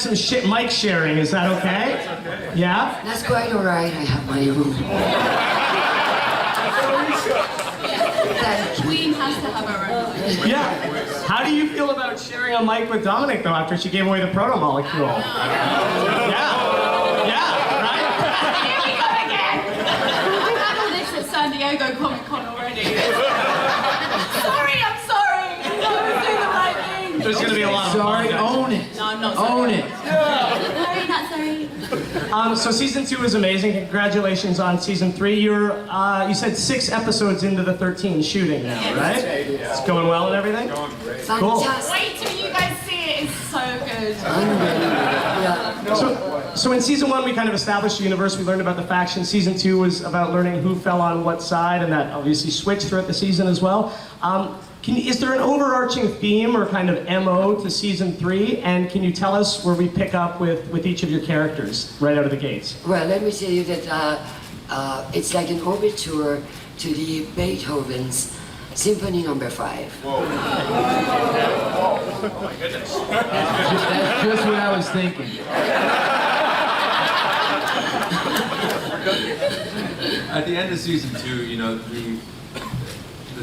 some mic sharing. Is that okay? Okay. Yeah? That's quite all right. I have my own. Queen has to have her own. Yeah. How do you feel about sharing a mic with Dominic, though, after she gave away the proto-molecule? Yeah. Yeah, right? Here we go again! I've had all this at San Diego Comic-Con already. Sorry, I'm sorry. I was doing the right thing. There's going to be a lot of Sorry, fun. own it. No, I'm not sorry. Own it. Sorry, not sorry. So season 2 is amazing. Congratulations on season 3. You're, you said 6 episodes into the 13 shooting now, right? It's going well and everything? Going great. Cool. Fantastic. Wait till you guys see it. It's so good. Yeah. So in season 1, we kind of established the universe. We learned about the faction. Season 2 was about learning who fell on what side, and that obviously switched throughout the season as well. Is there an overarching theme or kind of MO to season 3? And can you tell us where we pick up with each of your characters right out of the gates? Well, let me tell you that it's like an overture to the Beethoven's Symphony No. 5. Whoa. Oh my goodness. That's just what I was thinking. At the end of season 2, you know, the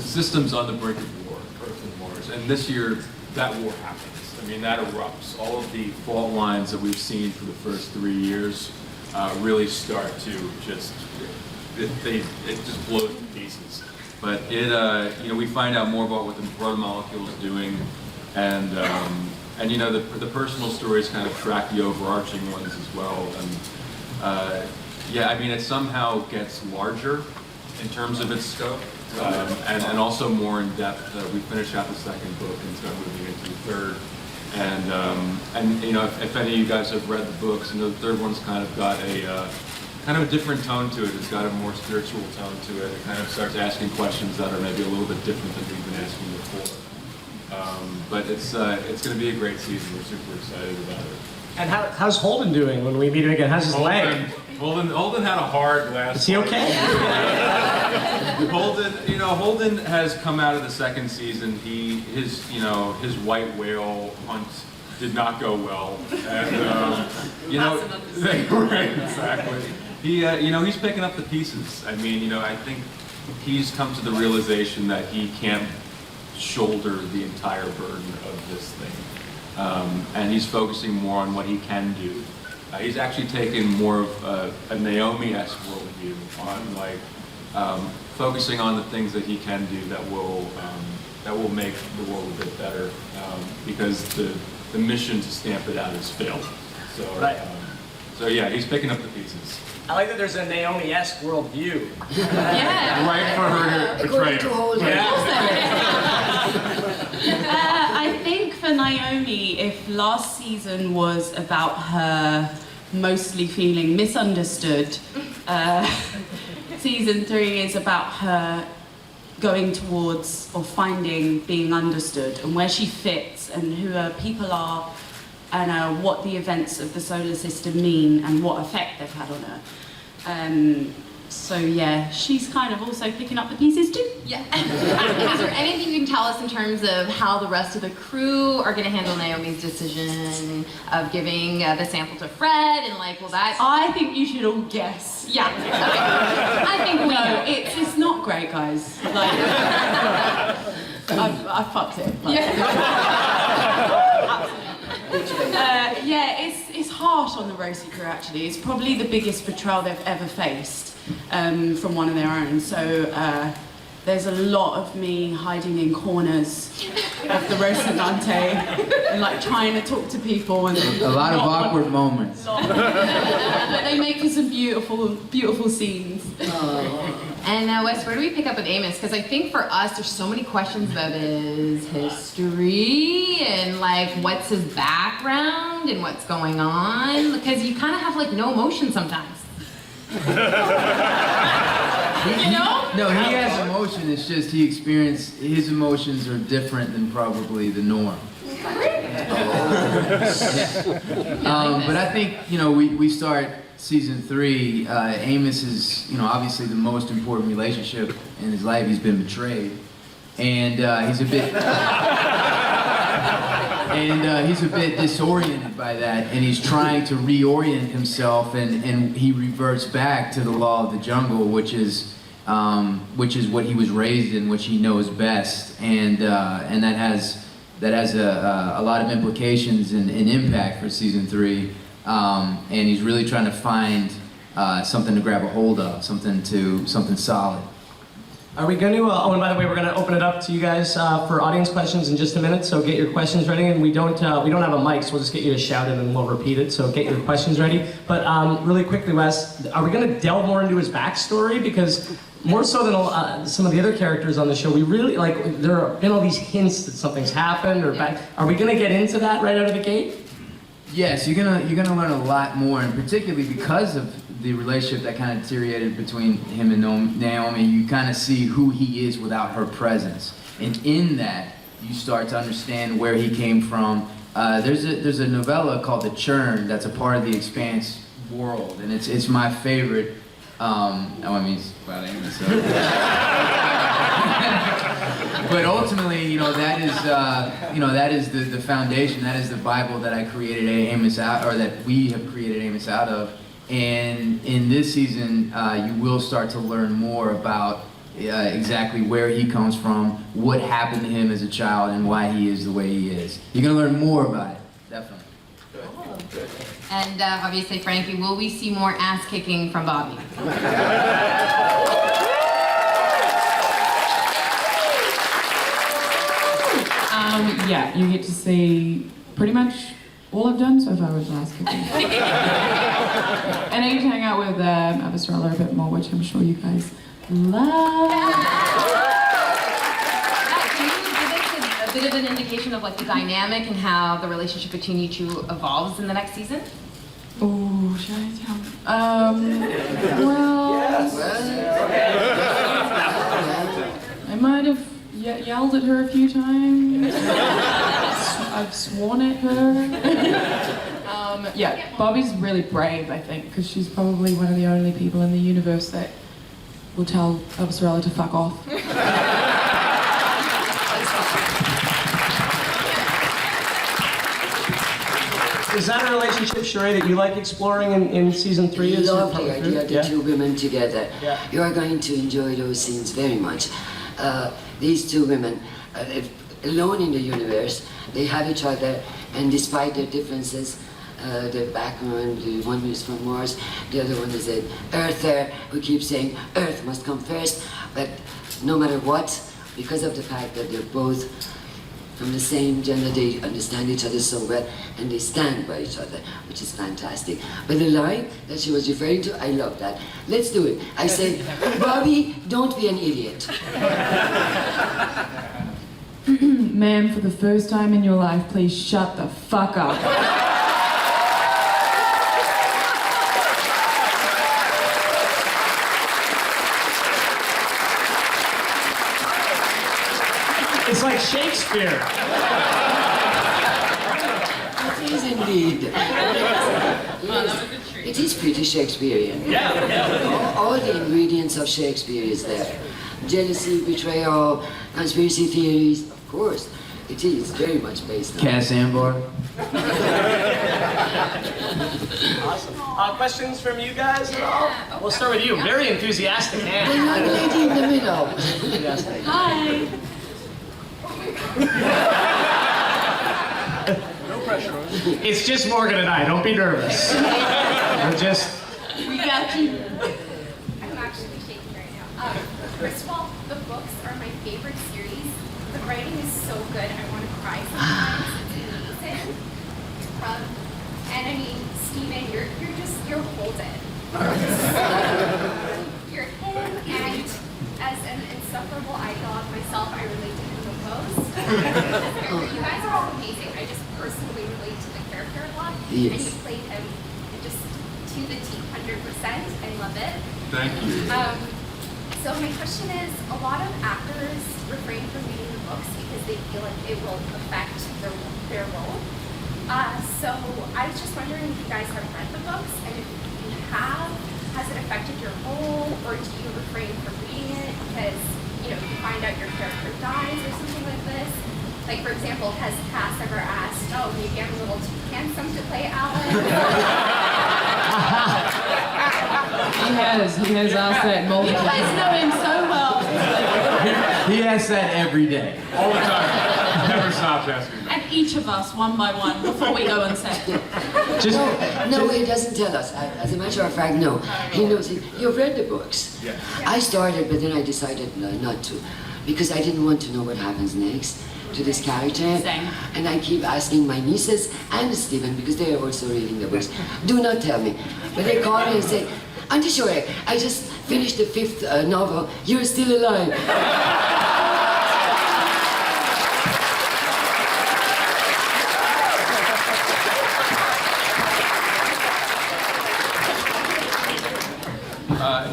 system's on the brink of war, Earth and Mars, and this year that war happens. I mean, that erupts. All of the fault lines that we've seen for the first 3 years really start to just, it just blows to pieces. But it, you know, we find out more about what the proto-molecule is doing, and you know, the personal stories kind of track the overarching ones as well. And yeah, I mean, it somehow gets larger in terms of its scope, and also more in depth. We finished out the second book and start moving into the third. And you know, if any of you guys have read the books, you know, the third one's kind of got a kind of a different tone to it. It's got a more spiritual tone to it. It kind of starts asking questions that are maybe a little bit different than we've been asking before. But it's going to be a great season. We're super excited about it. And how's Holden doing when we meet him again? How's his leg? Holden had a hard last. Is he okay? Holden has come out of the second season. His white whale hunt did not go well, and right, exactly. He's picking up the pieces. I mean, I think he's come to the realization that he can't shoulder the entire burden of this thing, and he's focusing more on what he can do. He's actually taken more of a Naomi-esque worldview on focusing on the things that he can do that will make the world a bit better, because the mission to stamp it out has failed. So, right. So yeah, he's picking up the pieces. I like that there's a Naomi-esque worldview. Yeah. Right for her to betray According to him. Holden. I think for Naomi, if last season was about her mostly feeling misunderstood, season 3 is about her going towards or finding being understood and where she fits and who her people are and what the events of the solar system mean and what effect they've had on her. So yeah, she's kind of also picking up the pieces too. Yeah. Is there anything you can tell us in terms of how the rest of the crew are going to handle Naomi's decision of giving the sample to Fred and will that? I think you should all guess. Yeah. Okay. I think we know. It's not great, guys. I fucked it. It's harsh on the Rosie crew actually. It's probably the biggest betrayal they've ever faced from one of their own. So there's a lot of me hiding in corners of the Rocinante and trying to talk to people and a lot of awkward moments. But they make for some beautiful, beautiful scenes. And Wes, where do we pick up with Amos? Because I think for us, there's so many questions about his history and what's his background and what's going on. Because you kind of have no emotion sometimes. No, he has emotion. It's just his emotions are different than probably the norm. But I think we start season 3. Amos is obviously the most important relationship in his life. He's been betrayed, and he's a bit. And he's a bit disoriented by that, and he's trying to reorient himself, and he reverts back to the law of the jungle, which is what he was raised in, which he knows best, and that has a lot of implications and impact for season 3, and he's really trying to find something to grab a hold of, something solid. Are we going to, oh, and by the way, we're going to open it up to you guys for audience questions in just a minute, so get your questions ready, and we don't have a mic, so we'll just get you to shout it and we'll repeat it, so get your questions ready. But really quickly, Wes, are we going to delve more into his backstory? Because more so than some of the other characters on the show, we really, like, there have been all these hints that something's happened, or back. Are we going to get into that right out of the gate? Yes, you're gonna learn a lot more, and particularly because of the relationship that kind of deteriorated between him and Naomi, you kind of see who he is without her presence, and in that you start to understand where he came from. There's a novella called The Churn that's a part of the Expanse world, and it's my favorite. It's about Amy, so. But ultimately, that is the foundation. That is the Bible that I created Amos out, or that we have created Amos out of. And in this season, you will start to learn more about exactly where he comes from, what happened to him as a child, and why he is the way he is. You're gonna learn more about it, definitely. And obviously, Frankie, will we see more ass kicking from Bobby? Yeah, you get to see pretty much all I've done so far with ass kicking. And I get to hang out with Avasarala a bit more, which I'm sure you guys love. Can you give us a bit of an indication of like the dynamic and how the relationship between you two evolves in the next season? Oh, should I tell? Well, I might have yelled at her a few times. I've sworn at her. Yeah, Bobby's really brave, I think, because she's probably one of the only people in the universe that will tell Avasarala to fuck off. Is that a relationship, Shohreh, that you like exploring in season 3? I love the idea of the two women together. Yeah. You are going to enjoy those scenes very much. These two women, alone in the universe, they have each other, and despite their differences, their background, the one is from Mars, the other one is an Earther who keeps saying Earth must come first, but no matter what, because of the fact that they're both from the same gender, they understand each other so well, and they stand by each other, which is fantastic. But the line that she was referring to, I love that. Let's do it. I said, Bobby, don't be an idiot. Ma'am, for the first time in your life, please shut the fuck up. It's like Shakespeare. It is indeed. It is pretty Shakespearean. Yeah. All the ingredients of Shakespeare is there. Jealousy, betrayal, conspiracy theories, of course. It is very much based on Cas Anvar. Awesome. Questions from you guys at all? We'll start with you. Very enthusiastic the man. young lady in the middle. Hi. No pressure. It's just Morgan and I. Don't be nervous. We got you. I'm actually shaking right now. First of all, the books are my favorite series. The writing is so good, I want to cry sometimes. It's amazing. And I mean, Steven, you're Holden. You're him, and as an insufferable idol of myself, I relate to him the most. You guys are all amazing. I just personally relate to the character a lot. Yes. And you played him just to the T 100%. I love it. Thank you. So my question is, a lot of actors refrain from reading the books because they feel like it will affect their role. So I was just wondering if you guys have read the books, and if you have, has it affected your role, or do you refrain from reading it because, you find out your character dies or something like this? Like, for example, has Cass ever asked, oh, can you get a little too handsome to play Alan? He has asked that You multiple guys know him so well. He asks that every day. All the time. Never stops asking that. And each of us, one by one, before we go on set. Just, No, he doesn't tell us. As a matter of fact, no. He knows it. You've read the books. Yeah. I started, but then I decided not to, because I didn't want to know what happens next to this character. Same. And I keep asking my nieces and Stephen, because they are also reading the books, do not tell me. But they call me and say, Auntie Shohreh, I just finished the 5th novel. You're still alive.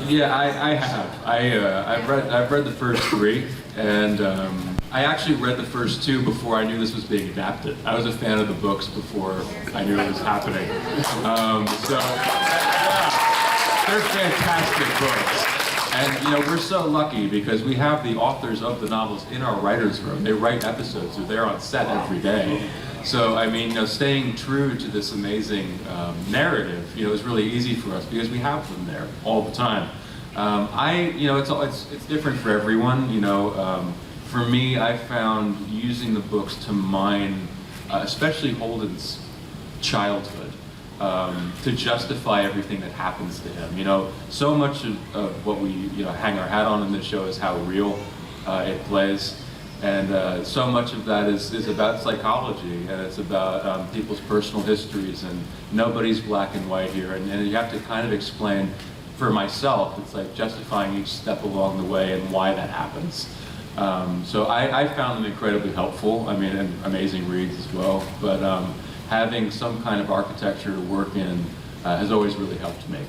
Yeah, I have. I've read the first 3, and I actually read the first 2 before I knew this was being adapted. I was a fan of the books before I knew it was happening. So yeah, they're fantastic books. And we're so lucky because we have the authors of the novels in our writers' room. They write episodes, they're there on set every day. So I mean, staying true to this amazing narrative, is really easy for us because we have them there all the time. It's different for everyone. For me, I found using the books to mine, especially Holden's childhood, to justify everything that happens to him. So much of what we hang our hat on in this show is how real it plays. And so much of that is about psychology, and it's about people's personal histories, and nobody's black and white here, and you have to kind of explain, for myself, it's like justifying each step along the way and why that happens. So I found them incredibly helpful, and amazing reads as well, but having some kind of architecture to work in has always really helped me.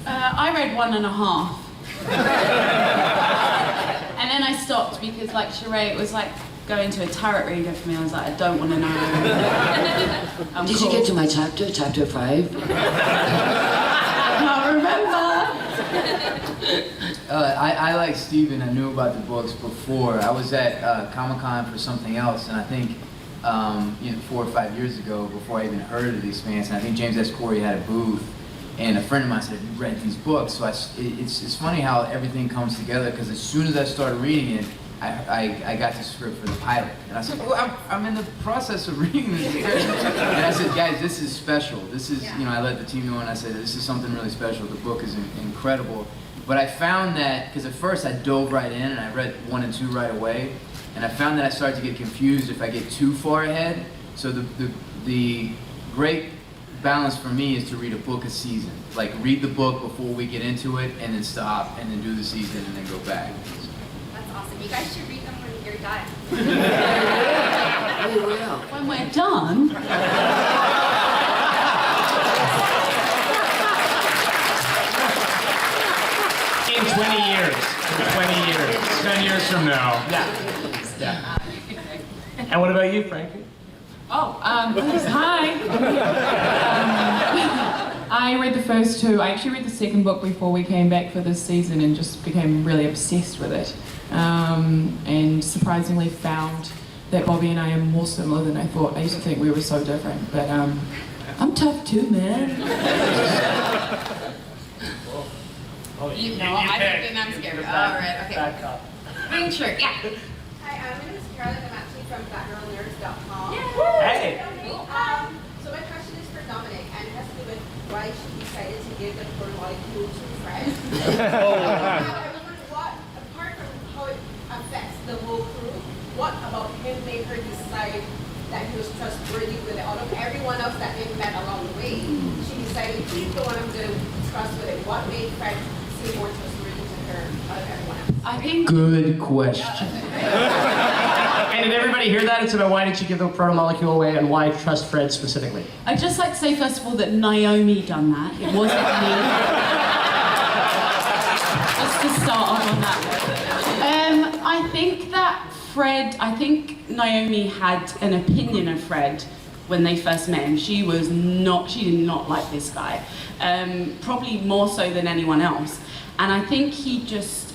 I read 1.5. And then I stopped because, like Shohreh, it was like going to a tarot reader for me. I was like, I don't want to know. Did you get to my chapter 5? I can't remember. I like Stephen. I knew about the books before. I was at Comic-Con for something else, and I think 4 or 5 years ago, before I even heard of The Expanse, and I think James S. Corey had a booth, and a friend of mine said, have you read these books? So it's funny how everything comes together, because as soon as I started reading it, I got the script for the pilot. And I said, well, I'm in the process of reading this. And I said, guys, this is special. This is, I let the team know, and I said, this is something really special. The book is incredible. But I found that, because at first I dove right in, and I read 1 and 2 right away, and I found that I started to get confused if I get too far ahead. So the great balance for me is to read a book a season. Like, read the book before we get into it, and then stop, and then do the season, and then go back. That's awesome. You guys should read them when you're done. We will. When we're done, in 20 years. In 20 years. 10 years from now. Yeah. And what about you, Frankie? Hi. I read the first 2. I actually read the second book before we came back for this season and just became really obsessed with it. And surprisingly found that Bobby and I are more similar than I thought. I used to think we were so different, but I'm tough too, man. I think I'm scared. All right, okay. Back up. Green shirt, yeah. Hi, my name is Caroline. I'm actually from BackgroundNerds.com. Hey! So my question is for Dominic, and it has to do with why she decided to give the molecule to Fred. I was wondering what, apart from how it affects the whole crew, what about him made her decide that he was trustworthy with it? Out of everyone else that they met along the way, she decided he's the one I'm going to trust with it. What made Fred seem more trustworthy to her out of everyone else? I think Good question. And did everybody hear that? It's about why did you give the proto-molecule away and why trust Fred specifically? I'd just like to say first of all that Naomi done that. It wasn't me. Just to start off on that. I think that I think Naomi had an opinion of Fred when they first met him. She did not like this guy. Probably more so than anyone else. And I think he just,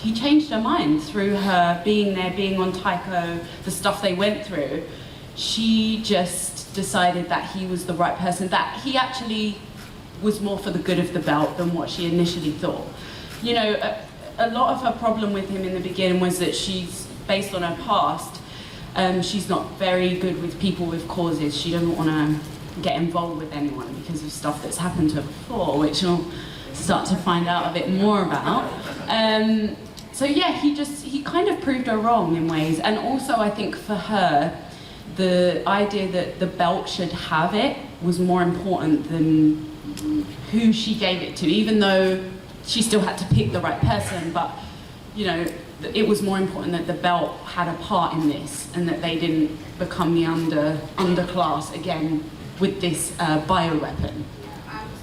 he changed her mind through her being there, being on Tycho, the stuff they went through. She just decided that he was the right person, that he actually was more for the good of the belt than what she initially thought. You know, a lot of her problem with him in the beginning was that she's, based on her past, she's not very good with people with causes. She doesn't want to get involved with anyone because of stuff that's happened to her before, which we'll start to find out a bit more about. So yeah, he kind of proved her wrong in ways. And also I think for her, the idea that the belt should have it was more important than who she gave it to, even though she still had to pick the right person, but you know, it was more important that the belt had a part in this and that they didn't become the underclass again with this bioweapon.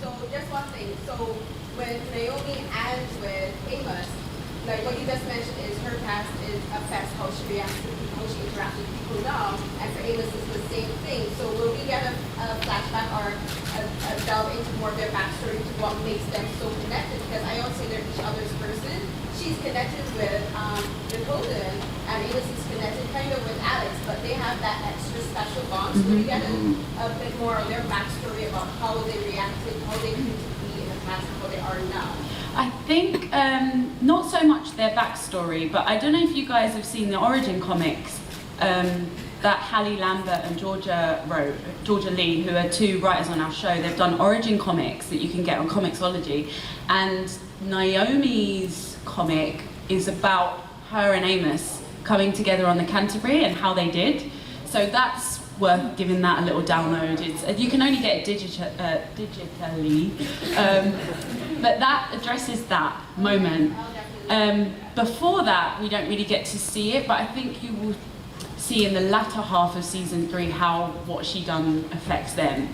So just one thing, so when Naomi ends with Amos, like what you just mentioned is her past affects how she reacts to people, how she interacts with people now, and for Amos it's the same thing. So will we get a flashback or a delve into more of their backstory to what makes them so connected? Because I don't say they're each other's person. She's connected with Holden, and Amos is connected kind of with Alex, but they have that extra special bond. So we get a bit more of their backstory about how they reacted, how they came to be in the past, and how they are now. I think not so much their backstory, but I don't know if you guys have seen the Origin comics that Hallie Lambert and Georgia Lee, who are two writers on our show. They've done Origin comics that you can get on Comixology, and Naomi's comic is about her and Amos coming together on the Canterbury and how they did. So that's worth giving that a little download. You can only get it digitally, but that addresses that moment. Before that, we don't really get to see it, but I think you will see in the latter half of season 3 how what she done affects them,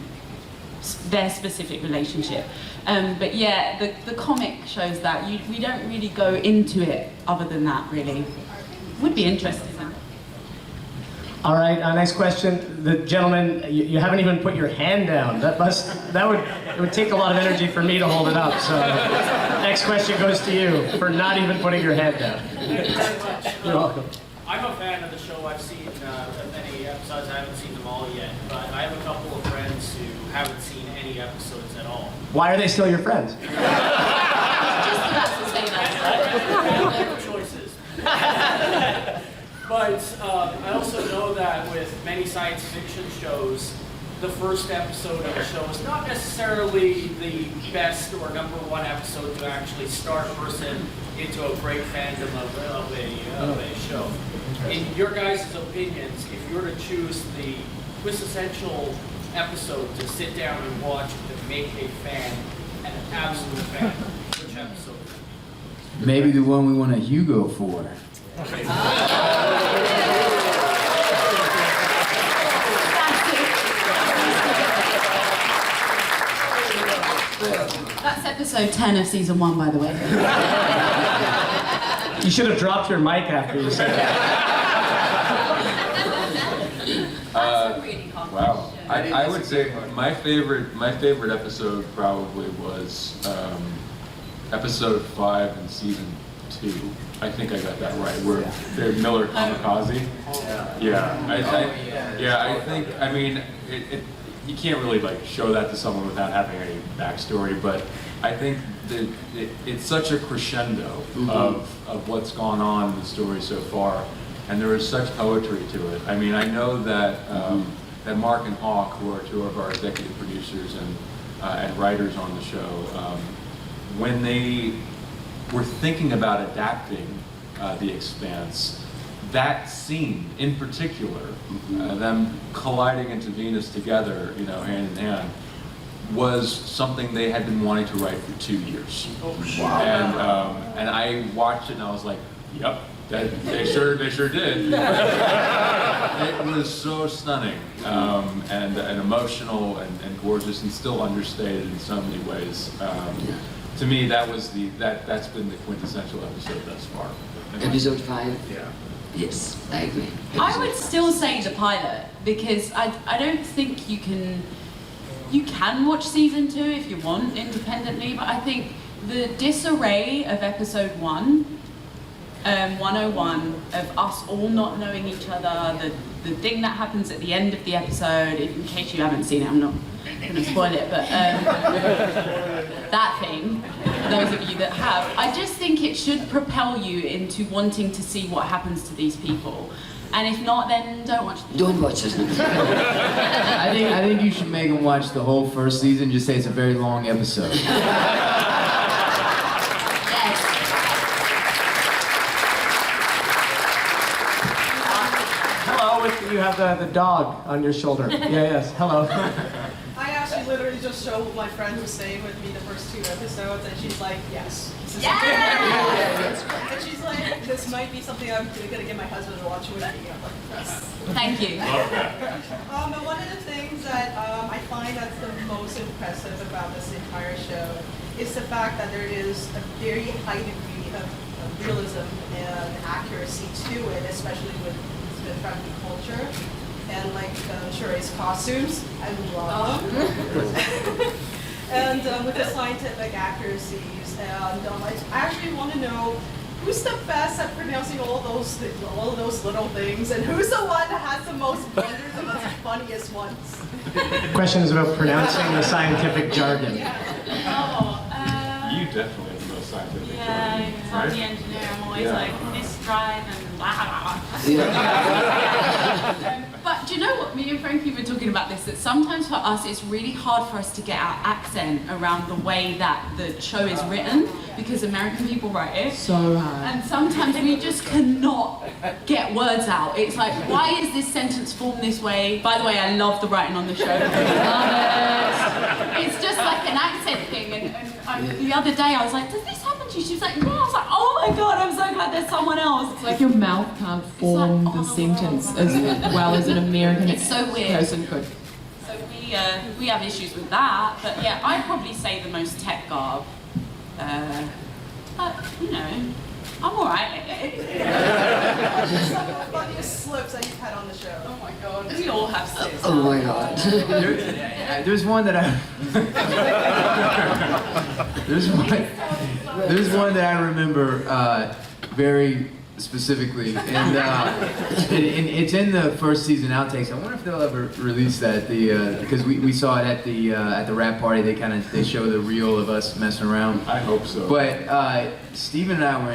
their specific relationship. But yeah, the comic shows that. We don't really go into it other than that, really. Would be interesting. All right, next question. The gentleman, you haven't even put your hand down. It would take a lot of energy for me to hold it up. So next question goes to you for not even putting your hand down. Thank you very much. You're welcome. I'm a fan of the show. I've seen many episodes. I haven't seen them all yet, but I have a couple of friends who haven't seen any episodes at all. Why are they still your friends? Just about to say that. They have choices. But I also know that with many science fiction shows, the first episode of a show is not necessarily the best or #1 episode to actually start a person into a great fandom of a show. In your guys' opinions, if you were to choose the quintessential episode to sit down and watch to make a fan, an absolute fan, which episode? Maybe the one we won a Hugo for. That's episode 10 of season 1, by the way. You should have dropped your mic after you said that. Wow. I would say my favorite episode probably was episode 5 in season 2. I think I got that right. Where they're Miller Kamikaze. I think. I mean, you can't really like show that to someone without having any backstory. But I think that it's such a crescendo of what's gone on in the story so far, and there is such poetry to it. I mean, I know that that Mark and Hawk, who are two of our executive producers and writers on the show, when they were thinking about adapting The Expanse, that scene in particular, them colliding into Venus together, you know, hand in hand, was something they had been wanting to write for 2 years. Wow. And I watched it and I was like, yep, they sure did. It was so stunning and emotional and gorgeous and still understated in so many ways. To me, that's been the quintessential episode thus far. Episode 5? Yeah. Yes, I agree. I would still say the pilot, because I don't think you can watch season 2 if you want independently, but I think the disarray of episode 1 101 of us all not knowing each other, the thing that happens at the end of the episode, in case you haven't seen it, I'm not going to spoil it, but that thing, those of you that have, I just think it should propel you into wanting to see what happens to these people. And if not, then don't watch it. Don't watch it. I think you should make them watch the whole first season. Just say it's a very long episode. Hello, you have the dog on your shoulder. Yeah, yes, hello. I actually literally just showed my friend who's staying with me the first 2 episodes, and she's like, yes. And she's like, this might be something I'm gonna get my husband to watch with me. I'm like, yes. Thank you. But one of the things that I find that's the most impressive about this entire show is the fact that there is a very high degree of realism and accuracy to it, especially with the Frankie culture. And like Shohreh's costumes, I love them. And with the scientific accuracies, and I actually want to know who's the best at pronouncing all those little things, and who's the one that has the most blunders and the funniest ones. The question is about pronouncing the scientific jargon. You definitely have the most scientific Yeah, jargon, I'm right? the engineer, I'm always like, this drive and blah, blah, blah. But do you know what, me and Frankie were talking about this, that sometimes for us it's really hard for us to get our accent around the way that the show is written, because American people write it. So hard. And sometimes we just cannot get words out. It's like, why is this sentence formed this way? By the way, I love the writing on the show. Love it. It's just like an accent thing. And the other day I was like, does this happen to you? She was like, yeah. I was like, oh my God, I'm so glad there's someone else. It's like your mouth can't form the sentence as well as an American It's so weird. person could. So we have issues with that. But yeah, I'd probably say the most tech garb. But, you know, I'm alright. What's some of the funniest slips that you've had on the show? Oh my God, we all have slips. Oh my God. There's one that there's one that I remember very specifically, and it's in the first season outtakes. I wonder if they'll ever release that. Because we saw it at the rap party. They show the reel of us messing around. I hope so. But Steven and I were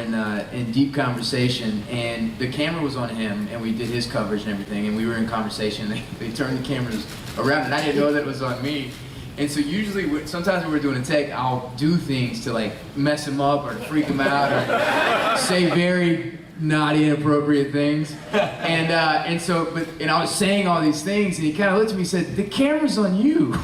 in deep conversation, and the camera was on him, and we did his coverage and everything, and we were in conversation. They turned the cameras around, and I didn't know that it was on me. And so usually, sometimes when we're doing a take, I'll do things to like mess him up or to freak him out or say very naughty, inappropriate things. And I was saying all these things, and he kind of looked at me and said, "The camera's on you." So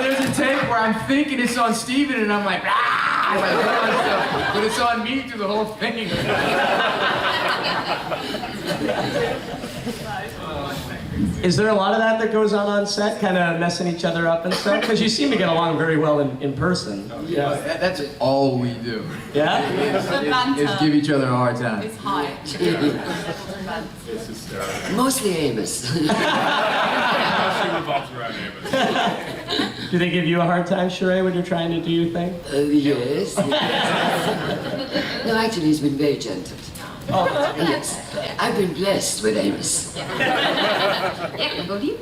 there's a take where I'm thinking it's on Steven, and I'm like, ah, but it's on me through the whole thing. Is there a lot of that goes on set, kind of messing each other up and stuff? Because you seem to get along very well in person. Yeah, that's all we do. Yeah? The banter Is give each other a hard time. is high. It's hysterical. Mostly Amos. Mostly revolves around Amos. Do they give you a hard time, Shohreh, when you're trying to do your thing? Yes. No, actually, he's been very gentle. Oh, Yes. I've been blessed with Amos. Yeah, go deep.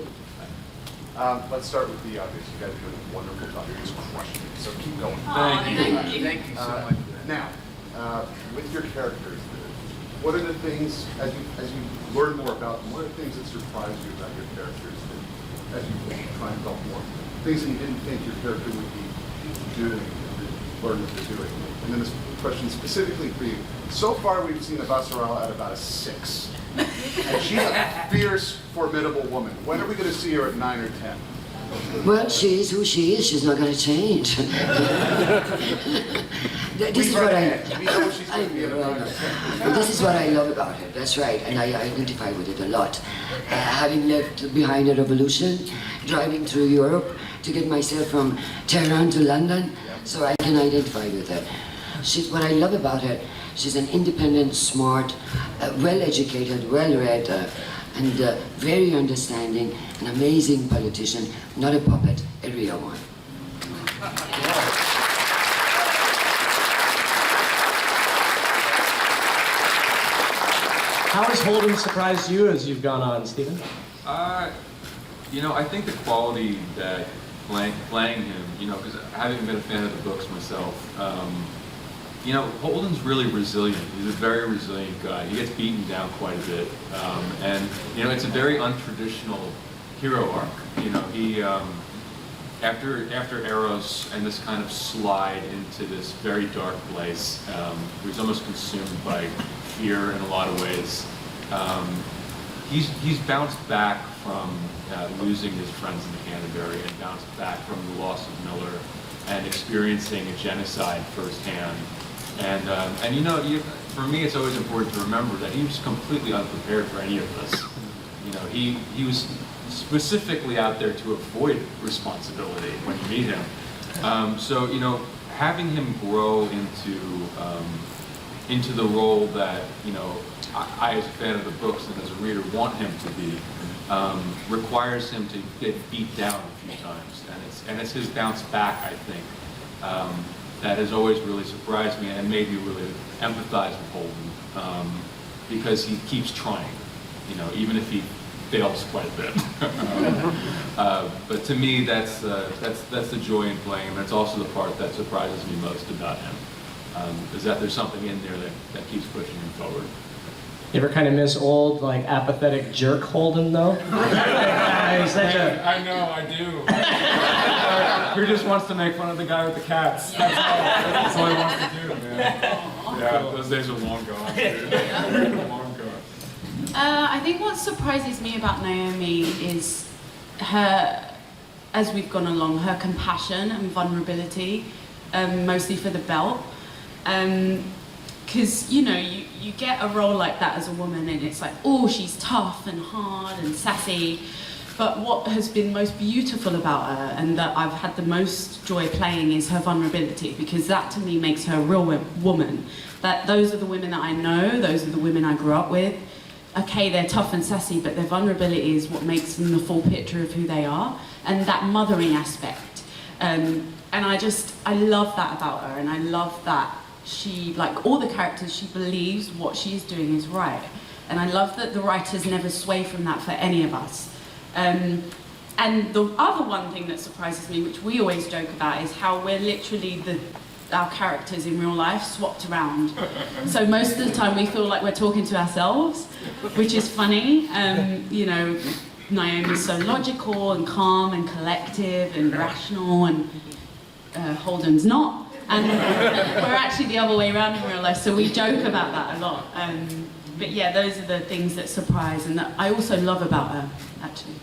Let's start with the audience. You guys are doing a wonderful job. You're just crushing it. So keep going. Thank you. Thank you so much for that. Now, with your characters, what are the things as you learn more about them? What are the things that surprise you about your characters as you try and develop more? Things that you didn't think your character would be doing, and learn that they're doing. And then this question specifically for you. So far, we've seen Avasarala at about a 6. And she's a fierce, formidable woman. When are we going to see her at 9 or 10? Well, she is who she is. She's not going to change. This is what We know she's going to be at a 9 or 10. This is what I love about her. That's right, and I identify with it a lot. Having left behind a revolution, driving through Europe to get myself from Tehran to London, so I can identify with her. What I love about her, she's an independent, smart, well-educated, well-read, and very understanding, an amazing politician, not a puppet, a real one. How has Holden surprised you as you've gone on, Stephen? You know, I think the quality that playing him, you know, because having been a fan of the books myself, you know, Holden's really resilient. He's a very resilient guy. He gets beaten down quite a bit, and you know, it's a very untraditional hero arc. You know, he after Eros and this kind of slide into this very dark place, he's almost consumed by fear in a lot of ways. He's bounced back from losing his friends in the Canterbury, and bounced back from the loss of Miller, and experiencing a genocide firsthand. And you know, for me, it's always important to remember that he was completely unprepared for any of this. You know, he was specifically out there to avoid responsibility when you meet him. So you know, having him grow into the role that, you know, I as a fan of the books and as a reader want him to be, requires him to get beat down a few times, and it's his bounce back, I think, that has always really surprised me and made me really empathize with Holden, because he keeps trying, you know, even if he fails quite a bit. But to me, that's the joy in playing him. That's also the part that surprises me most about him, is that there's something in there that keeps pushing him forward. You ever kind of miss old, like, apathetic jerk Holden, though? He's such a... I know, I do. Who just wants to make fun of the guy with the cats? That's all he wants to do, man. Yeah, those days are long gone, dude. Long gone. I think what surprises me about Naomi is her, as we've gone along, her compassion and vulnerability, mostly for the belt. Because, you know, you get a role like that as a woman and it's like, oh, she's tough and hard and sassy. But what has been most beautiful about her, and that I've had the most joy playing, is her vulnerability, because that to me makes her a real woman. That those are the women that I know, those are the women I grew up with. Okay, they're tough and sassy, but their vulnerability is what makes them the full picture of who they are, and that mothering aspect. And I love that about her, and I love that she, like all the characters, she believes what she's doing is right. And I love that the writers never sway from that for any of us. And the other one thing that surprises me, which we always joke about, is how we're literally our characters in real life swapped around. So most of the time we feel like we're talking to ourselves, which is funny. You know, Naomi's so logical and calm and collective and rational, and Holden's not. And we're actually the other way around in real life, so we joke about that a lot. But yeah, those are the things that surprise and that I also love about her, actually.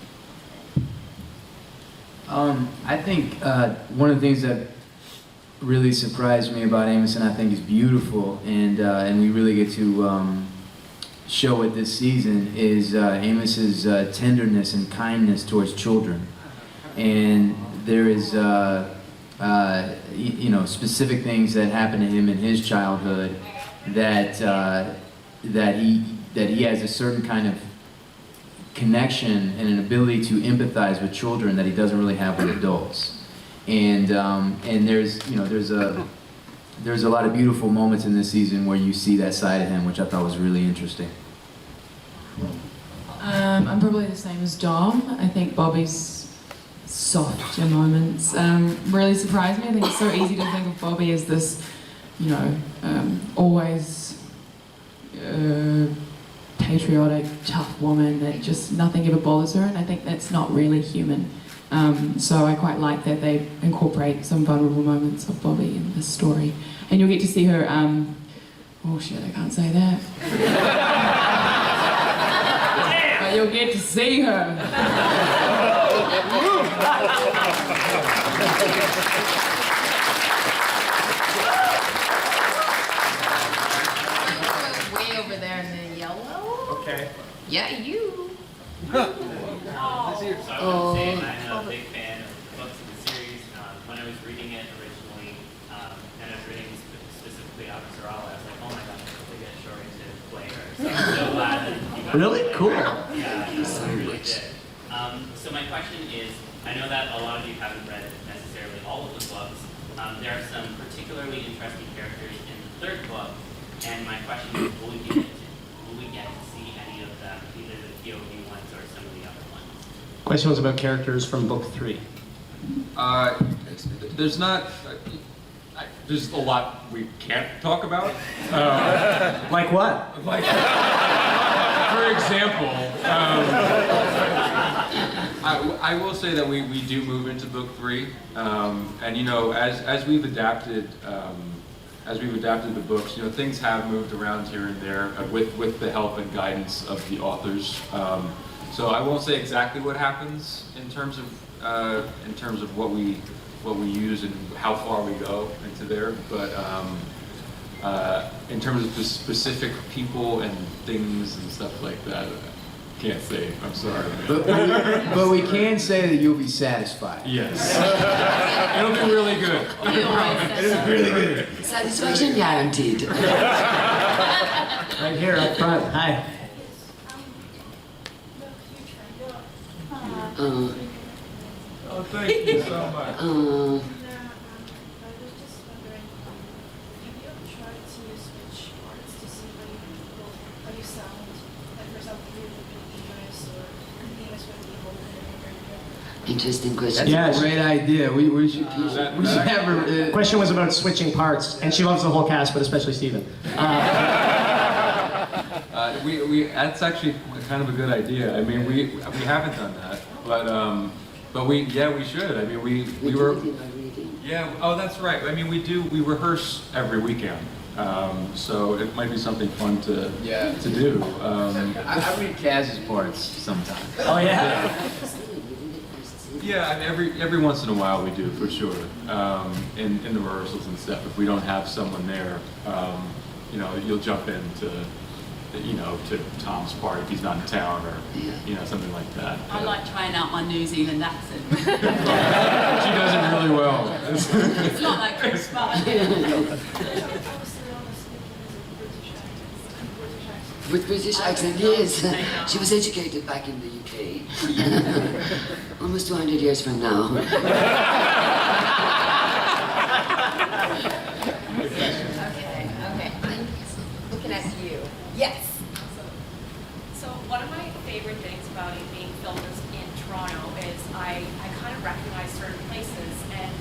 I think one of the things that really surprised me about Amos, and I think is beautiful, and we really get to show it this season, is Amos's tenderness and kindness towards children. And there is, you know, specific things that happen to him in his childhood that he has a certain kind of connection and an ability to empathize with children that he doesn't really have with adults. And there's, you know, there's a lot of beautiful moments in this season where you see that side of him, which I thought was really interesting. I'm probably the same as Dom. I think Bobby's softer moments really surprised me. I think it's so easy to think of Bobby as this, you know, always patriotic, tough woman that just nothing ever bothers her, and I think that's not really human. So I quite like that they incorporate some vulnerable moments of Bobby in this story. And you'll get to see her, oh shit, I can't say that. But you'll get to see her. Way over there in the yellow. Okay. Yeah, you. So I want to say I'm a big fan of the books in the series. When I was reading it originally, and I was reading specifically Avasarala, I was like, oh my god, I hope they get Shohreh to play her. So I'm so glad that you got Really? to play Cool. her. Yeah, you really did. So my question is, I know that a lot of you haven't read necessarily all of the books. There are some particularly interesting characters in the third book, and my question is, will will we get to see any of them, either the POV ones or some of the other ones? Question was about characters from book 3. There's not. There's a lot we can't talk about. Like what? Like, for example, I will say that we do move into book 3, and you know, as we've adapted the books, you know, things have moved around here and there with the help and guidance of the authors. So I won't say exactly what happens in terms of what we use and how far we go into there, but in terms of the specific people and things and stuff like that, I can't say. I'm sorry. But we can say that you'll be satisfied. Yes. It'll be really good. It'll be really good. Satisfaction guaranteed. Right here up front. Hi. Oh, thank you so much. I was just wondering, have you ever tried to switch parts to see how you sound? Like for example, you would be English or English would be Holden. Interesting question. That's a great idea. We should have her. Question was about switching parts, and she loves the whole cast, but especially Stephen. That's actually kind of a good idea. I mean, we haven't done that, but we should. I mean, we were. Yeah. Oh, that's right. I mean, we rehearse every weekend, so it might be something fun to do. I read Cas's parts sometimes. Oh yeah. Yeah, I mean, every once in a while we do, for sure. In the rehearsals and stuff, if we don't have someone there, you know, you'll jump into, you know, to Tom's part if he's not in town, or you know, something like that. I like trying out my New Zealand accent. She does it really well. It's not that good, but With British accent, yes. She was educated back in the UK. Almost 200 years from now. Okay. Looking at you. Yes. So one of my favorite things about it being filmed in Toronto is I kind of recognize certain places. And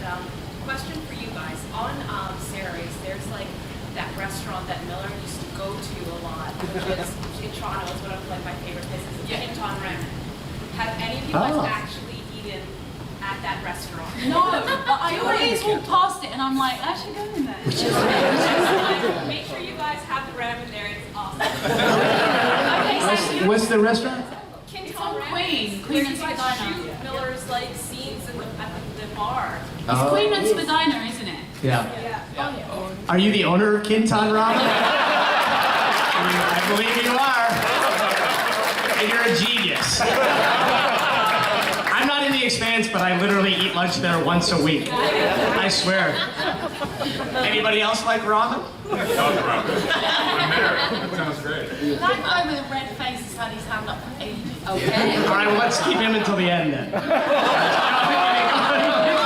question for you guys, on Series, there's like that restaurant that Miller used to go to a lot, which is in Toronto, is one of like my favorite places. Canton Ramen. Have any of you guys actually eaten at that restaurant? no, but I always walk past it and I'm like, I should go in there. Make sure you guys have the ramen there. It's awesome. Okay, What's the restaurant? Canton Queen Where and you guys Spadina. shoot Miller's like scenes at the bar. It's Queen and Spadina, isn't it? Yeah. Oh yeah. Are you the owner of Kinton Ramen? I believe you are. And you're a genius. I'm not in the Expanse, but I literally eat lunch there once a week. I swear. Anybody else like ramen? That sounds great. That guy with the red face has had his hand up for ages. Okay. All right, well, let's keep him until the end then.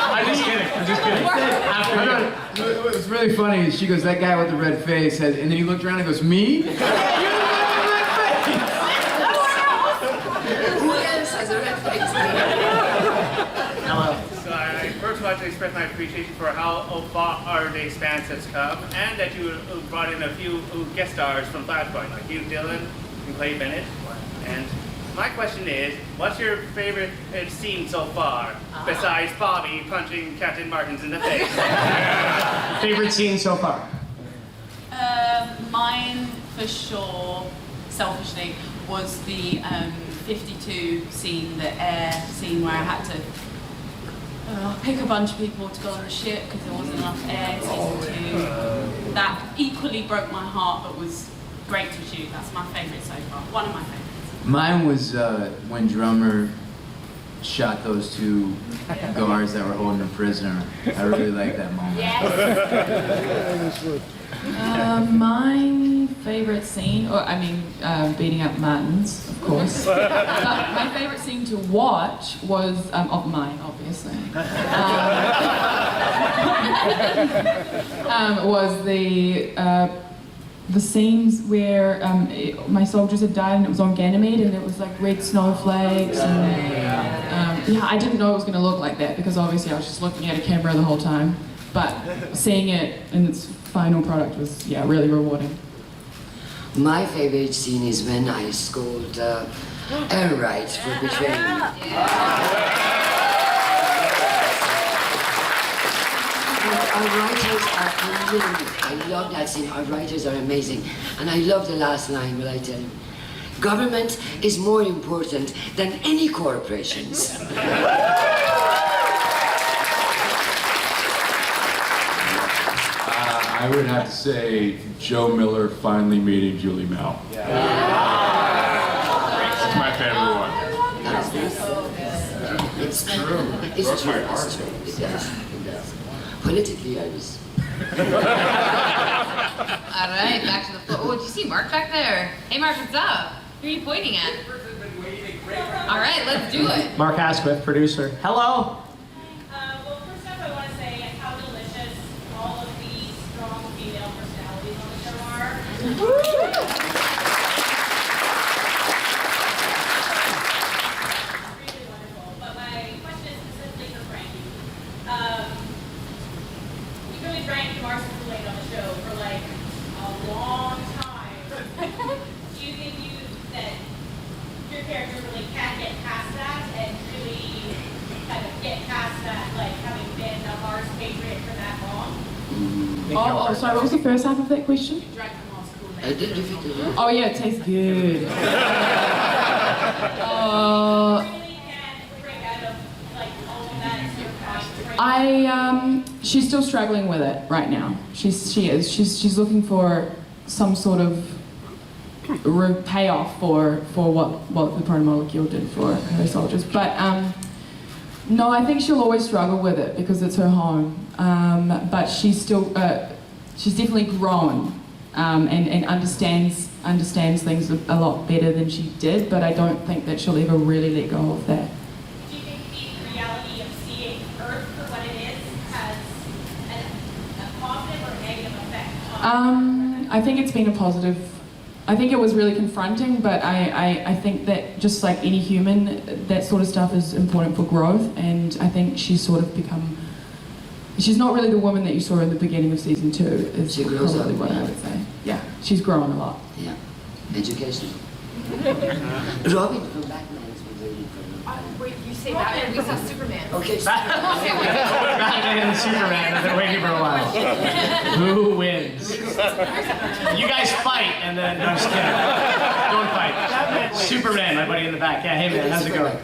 I'm just kidding. I'm just kidding. It was really funny. She goes, "That guy with the red face," and then he looked around and goes, "Me?" Who else has a red face? Hello. So I first want to express my appreciation for how far the Expanse has come, and that you brought in a few guest stars from Flashpoint, like Hugh Dillon and Clay Bennett. And my question is, what's your favorite scene so far, besides Bobby punching Captain Martins in the face? Favorite scene so far? Mine, for sure, selfishly, was the 52 scene, the air scene, where I had to pick a bunch of people to go on the ship because there wasn't enough air, season 2. That equally broke my heart, but was great to shoot. That's my favourite so far. One of my favourites. Mine was when Drummer shot those two guards that were holding him prisoner. I really like that moment. My favorite scene, beating up Martins, of course. But my favorite scene to watch was, of mine, obviously, was the the scenes where my soldiers had died and it was on Ganymede and it was like red snowflakes and yeah, I didn't know it was going to look like that because obviously I was just looking at a camera the whole time, but seeing it in its final product was, yeah, really rewarding. My favorite scene is when I scold Asteroid for betraying me. Our writers are unbelievable. I love that scene. Our writers are amazing. And I love the last line where I tell him, government is more important than any corporations. I would have to say Joe Miller finally meeting Julie Mel. That's my favorite one. It's true. It's true. It's true. It does. It does. Politically, I was. All right, back to the floor. Oh, did you see Mark back there? Hey, Mark, what's up? Who are you pointing at? All right, let's do it. Mark Asquith, producer. Hello. Well, first off, I want to say how delicious all of the strong female personalities on the show are. Really wonderful. But my question is specifically for Frankie. You've been with Frank Mars on the show for like a long time. Do you think that your character really can get past that and really kind of get past that, like having been a Mars patriot for that long? Oh, sorry, what was the first half of that question? I did defeat the war. Oh yeah, it tastes good. She's still struggling with it right now. She's looking for some sort of payoff for what the proto-molecule did for her soldiers. But no, I think she'll always struggle with it because it's her home. But she's still she's definitely grown and understands things a lot better than she did. But I don't think that she'll ever really let go of that. Do you think the reality of seeing Earth for what it is has a positive or negative effect on I think it's been a positive. I think it was really confronting, but I think that just like any human, that sort of stuff is important for growth, and I think she's sort of become. She's not really the woman that you saw in the beginning of season 2. Is She grows probably up. what I would say. Yeah, she's grown a lot. Yeah. Education. Robin from Batman has been waiting for me. Wait, you say Batman? We saw Superman. Okay. Batman and Superman have been waiting for a while. Who wins? You guys fight, and then I'm just kidding. Don't fight. Superman, my buddy in the back. Yeah, hey man, how's it going?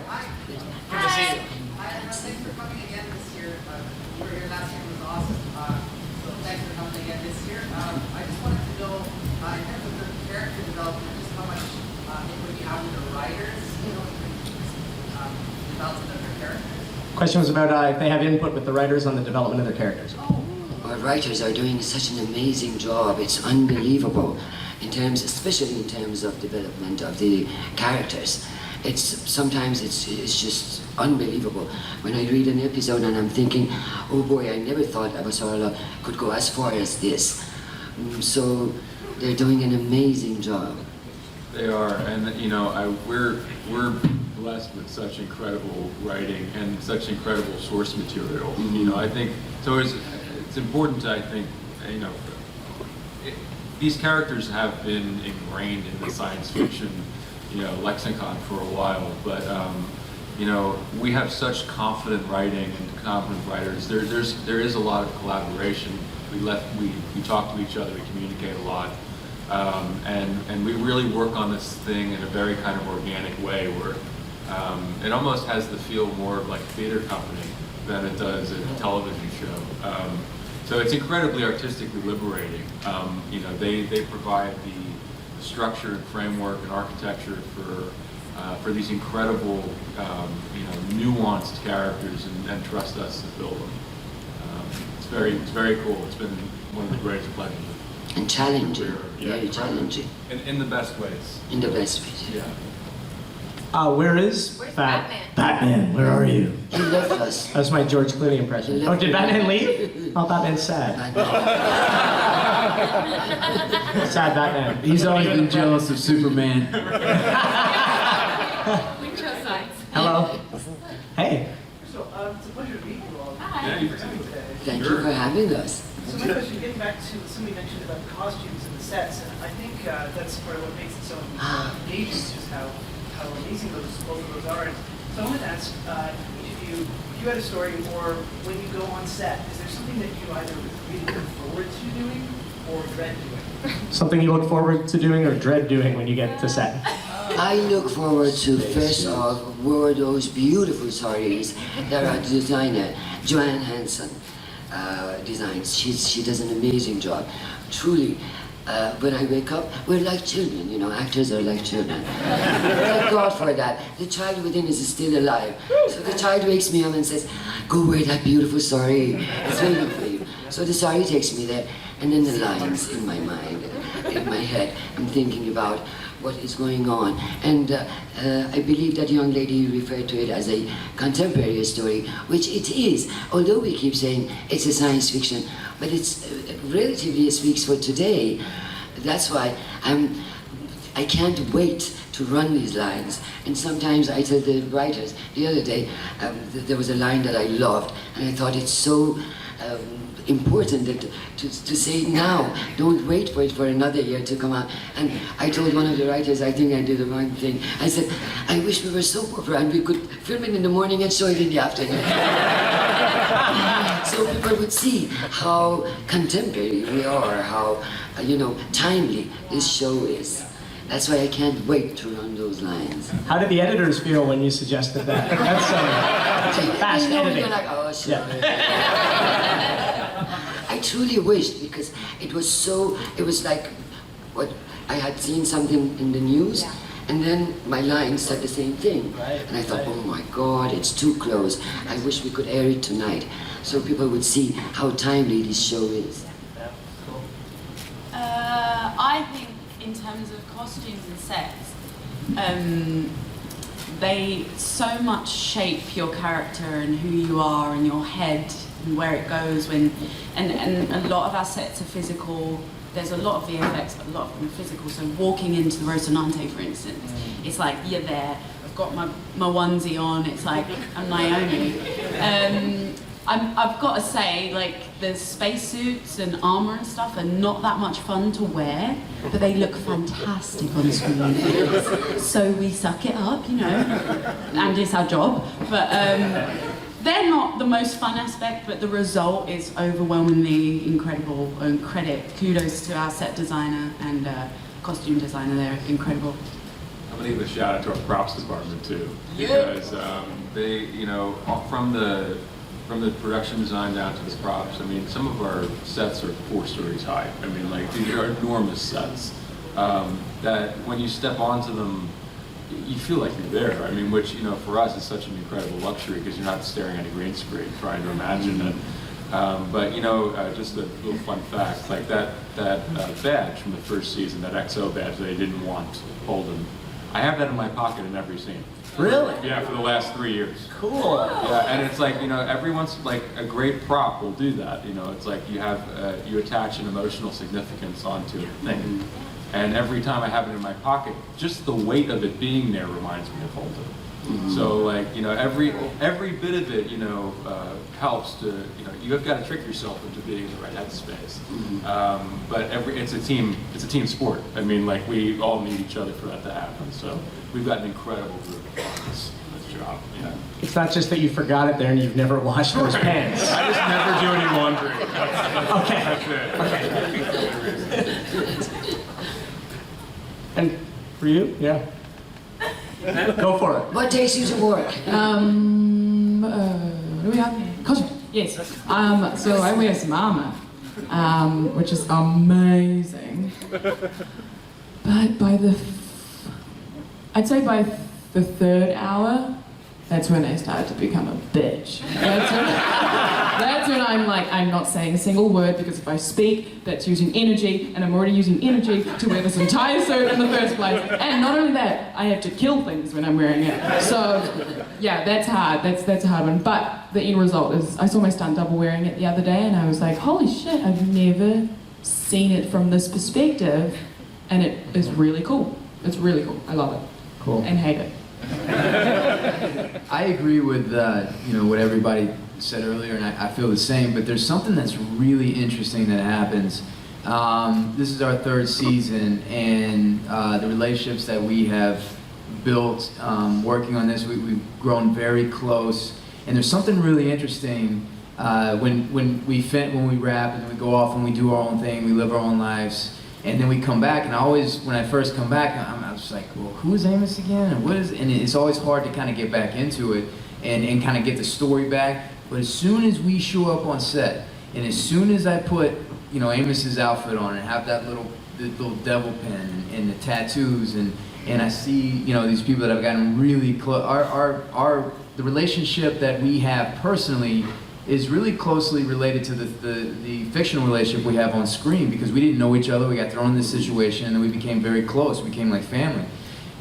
Thanks for coming again this year. You were here last year, it was awesome. So thanks for coming again this year. I just wanted to know, in terms of the character development, just how much input you have with the writers, development of their characters. Question was about if they have input with the writers on the development of their characters. Our writers are doing such an amazing job. It's unbelievable, especially in terms of development of the characters. Sometimes it's just unbelievable. When I read an episode and I'm thinking, oh boy, I never thought Avasarala could go as far as this. So they're doing an amazing job. They are, and we're blessed with such incredible writing and such incredible source material. Mm-hmm. I think so. It's important to, I think, these characters have been ingrained in the science fiction, lexicon for a while. But we have such confident writing and confident writers. There is a lot of collaboration. We talk to each other. We communicate a lot. And we really work on this thing in a very kind of organic way where it almost has the feel more of like a theater company than it does a television show. So it's incredibly artistically liberating. They provide the structure and framework and architecture for these incredible, nuanced characters and trust us to build them. It's very cool. It's been one of the greatest pleasures. And challenging, very challenging. In the best ways. In the best ways. Yeah. Where is Batman? Where are you? He left us. That's my George Clooney impression. Oh, did Batman leave? Oh, Batman's sad. Sad that man. He's always been jealous of Superman. We chose sides. Hello. Hey. So, it's a pleasure to meet you all. Hi. Thank you for having us. So my question, getting back to something you mentioned about the costumes and the sets, and I think that's part of what makes it so engaging, just how amazing both of those are. And so I wanted to ask each of you, if you had a story, or when you go on set, is there something that you either really look forward to doing or dread doing? Something you look forward to doing or dread doing when you get to set? I look forward to, first off, were those beautiful sarees that our designer, Joanne Hansen, designs. She does an amazing job. Truly, when I wake up, we're like children, you know, actors are like children. Thank God for that. The child within us is still alive. So the child wakes me up and says, go wear that beautiful saree. It's waiting for you. So the saree takes me there, and then the lines in my mind, in my head, I'm thinking about what is going on. And I believe that young lady referred to it as a contemporary story, which it is, although we keep saying it's a science fiction, but it's relatively speaks for today. That's why I can't wait to run these lines. And sometimes I tell the writers, the other day, there was a line that I loved, and I thought it's so important that to say it now. Don't wait for it for another year to come out. And I told one of the writers, I think I did the wrong thing. I said, I wish we were soap opera and we could film it in the morning and show it in the afternoon. So people would see how contemporary we are, how, timely this show is. That's why I can't wait to run those lines. How did the editors feel when you suggested that? That's fast editing. You're like, oh, sure. I truly wished, because it was like what I had seen something in the news, and then my line said the same thing. And I thought, oh my God, it's too close. I wish we could air it tonight, so people would see how timely this show is. I think in terms of costumes and sets, they so much shape your character and who you are and your head and where it goes and a lot of our sets are physical. There's a lot of VFX, but a lot of them are physical. So walking into the Rocinante, for instance, it's like you're there. I've got my onesie on. It's like I'm Naomi. I've got to say, like, the spacesuits and armor and stuff are not that much fun to wear, but they look fantastic on screen. So we suck it up, and it's our job. But they're not the most fun aspect, but the result is overwhelmingly incredible. And kudos to our set designer and costume designer. They're incredible. I'm gonna give a shout out to our props department too, because they, from the production design down to the props, I mean, some of our sets are 4 stories high. I mean, like, these are enormous sets that when you step onto them, you feel like you're there. I mean, which, for us is such an incredible luxury because you're not staring at a green screen trying to imagine it. But, just a little fun fact, like that badge from the first season, that XO badge they didn't want Holden, I have that in my pocket in every scene. Really? Yeah, for the last 3 years. Cool. Yeah, and it's like, everyone's like, a great prop will do that. It's like you attach an emotional significance onto a thing. And every time I have it in my pocket, just the weight of it being there reminds me of Holden. So like, every bit of it, helps to, you've got to trick yourself into being in the right headspace. But it's a team sport. I mean, like, we all need each other for that to happen. So we've got an incredible group on this job. Yeah. It's not just that you forgot it there and you've never washed those pants. I just never do any laundry. That's it. And for you, yeah. Go for it. What takes you to work? What do we have? Costume. Yes. So I wear some armor, which is amazing. But I'd say by the 3rd hour, that's when I started to become a bitch. That's when I'm like, I'm not saying a single word, because if I speak, that's using energy, and I'm already using energy to wear this entire suit in the first place. And not only that, I have to kill things when I'm wearing it. So, yeah, that's hard. That's a hard one. But the end result is, I saw my stunt double wearing it the other day, and I was like, holy shit, I've never seen it from this perspective, and it is really cool. It's really cool. I love it. Cool. And hate it. I agree with what everybody said earlier, and I feel the same. But there's something that's really interesting that happens. This is our third season, and the relationships that we have built working on this, we've grown very close. And there's something really interesting when we wrap and we go off and we do our own thing, we live our own lives. And then we come back, and when I first come back, I was like, well, who is Amos again? And it's always hard to kind of get back into it and kind of get the story back. But as soon as we show up on set, and as soon as I put, Amos's outfit on and have that little devil pin and the tattoos, and I see, these people that I've gotten really close, the relationship that we have personally is really closely related to the fictional relationship we have on screen, because we didn't know each other, we got thrown in this situation, and then we became very close, we became like family.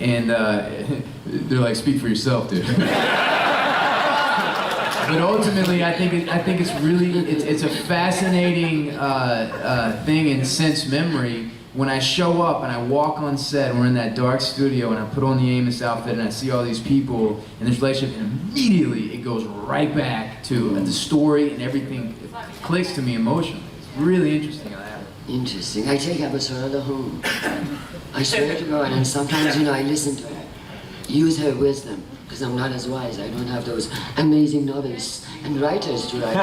And they're like, speak for yourself, dude. But ultimately, I think it's really, it's a fascinating thing in sense memory. When I show up and I walk on set and we're in that dark studio and I put on the Amos outfit and I see all these people and this relationship, and immediately it goes right back to the story, and everything clicks to me emotionally. It's really interesting how that happens. Interesting. I take Avasarala home. I swear to God, and sometimes, I listen to her. Use her wisdom, because I'm not as wise. I don't have those amazing novelists and writers to write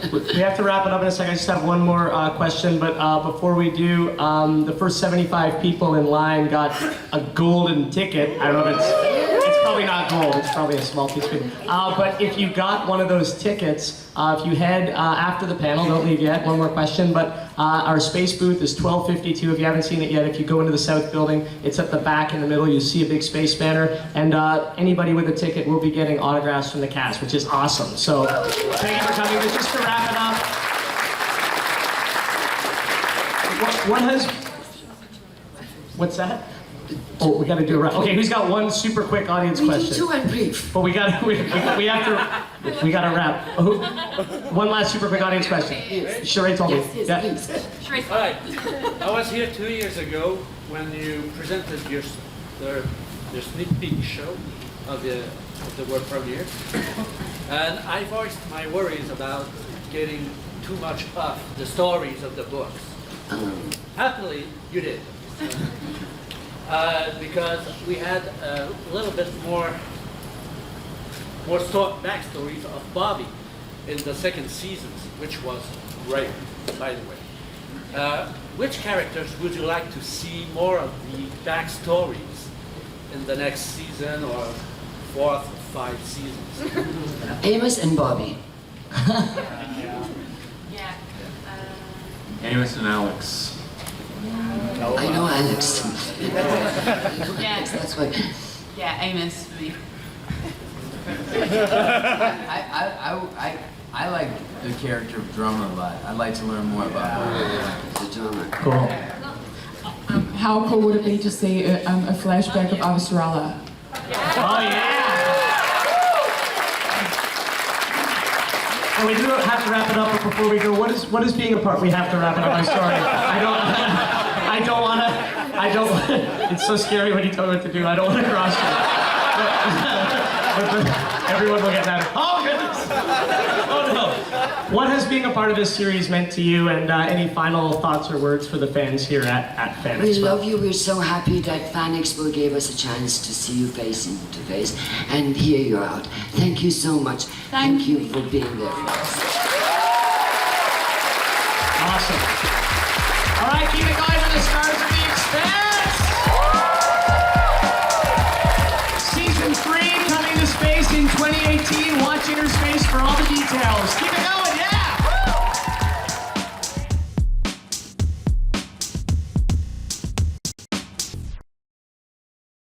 for. We have to wrap it up in a second. I just have one more question, but before we do, the first 75 people in line got a golden ticket. I don't know if it's probably not gold, it's probably a small piece of it. But if you got one of those tickets, if you head after the panel, don't leave yet, one more question, but our space booth is 1252. If you haven't seen it yet, if you go into the south building, it's at the back in the middle, you see a big space banner, and anybody with a ticket will be getting autographs from the cast, which is awesome. So thank you for coming. But just to wrap it up, what's that? Oh, we got to do a wrap. Okay, who's got one super quick audience question? Too brief. But we have to wrap. One last super quick audience question. Shohreh told me. Yes, please. Hi, I was here 2 years ago when you presented your sneak peek show of the world premiere, and I voiced my worries about getting too much of the stories of the books. Happily, you did. Because we had a little bit more backstories of Bobby in the second seasons, which was great, by the way. Which characters would you like to see more of the backstories in the next season or 4th or 5 seasons? Amos and Bobby. Amos and Alex. I know Alex. Yeah. That's why. Yeah, Amos for me. I like the character of Drummer a lot. I'd like to learn more about the drummer. Cool. How cool would it be to see a flashback of Avasarala? Oh yeah! And we do have to wrap it up, but before we go, what is being a part? We have to wrap it up. I'm sorry. I don't want to. It's so scary when you tell me what to do. I don't want to cross you. But everyone will get mad. Oh goodness! Oh no! What has being a part of this series meant to you, and any final thoughts or words for the fans here at Fan Expo? We love you. We're so happy that Fan Expo gave us a chance to see you face to face and hear you out. Thank you so much. Thank you for being there for us. Awesome. All right, keep it going with the stars of The Expanse. Season 3 coming to space in 2018. Watch Inner Space for all the details. Keep